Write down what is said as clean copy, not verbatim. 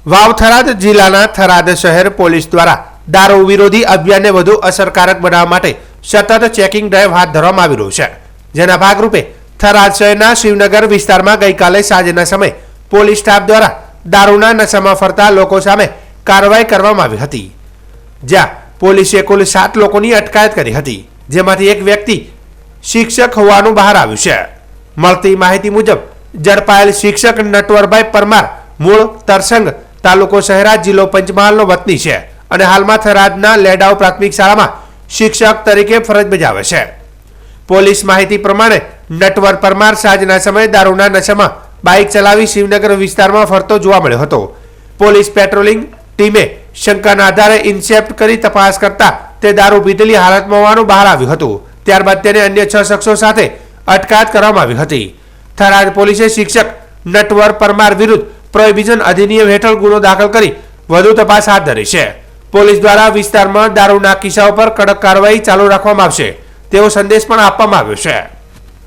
વાવ થરાદ જિલ્લાના થરાદ શહેર પોલીસ દ્વારા દારૂ વિરોધી અભિયાનને વધુ અસરકારક બનાવવા માટે સતત ચેકિંગ ડ્રાઈવ હાથ ધરવામાં આવી રહ્યું છે, જેના ભાગરૂપે થરાદ શહેરના શિવનગર વિસ્તારમાં ગઈકાલે સાંજના સમયે પોલીસ સ્ટાફ દ્વારા દારૂના નશામાં ફરતા લોકો સામે કાર્યવાહી કરવામાં આવી હતી, જ્યાં પોલીસે કુલ 7 લોકોની અટકાયત કરી હતી, જેમાંથી એક વ્યક્તિ શિક્ષક હોવાનું બહાર આવ્યું છે। મળતી માહિતી મુજબ ઝડપાયેલ શિક્ષક નટવરભાઈ પરમાર મૂળ તરસંગ, તાલુકો શહેરા, જિલ્લો પંચમહાલનો વતની છે અને હાલમાં થરાદના લેડાઉ પ્રાથમિક શાળામાં શિક્ષક તરીકે ફરજ બજાવે છે। પોલીસ માહિતી પ્રમાણે નટવર પરમાર સાંજના સમયે દારૂના નશામાં બાઇક ચલાવી શિવનગર વિસ્તારમાં ફરતો જોવા મળ્યો હતો। પોલીસ પેટ્રોલિંગ ટીમે શંકાના આધારે ઇન્સેપ્ટ કરી તપાસ કરતા તે દારૂ પીધેલી હાલતમાં હોવાનું બહાર આવ્યું હતું। ત્યારબાદ તેને અન્ય 6 શખ્સો સાથે અટકાયત કરવામાં આવી હતી। થરાદ પોલીસે શિક્ષક નટવર પરમાર વિરુદ્ધ પ્રોહિબિશન અધિનિયમ હેઠળ ગુનો દાખલ કરી વધુ તપાસ હાથ ધરી છે। પોલીસ દ્વારા વિસ્તારમાં દારૂના કિસ્સાઓ પર કડક કાર્યવાહી ચાલુ રાખવામાં આવશે તેવો સંદેશ પણ આપવામાં આવ્યો છે।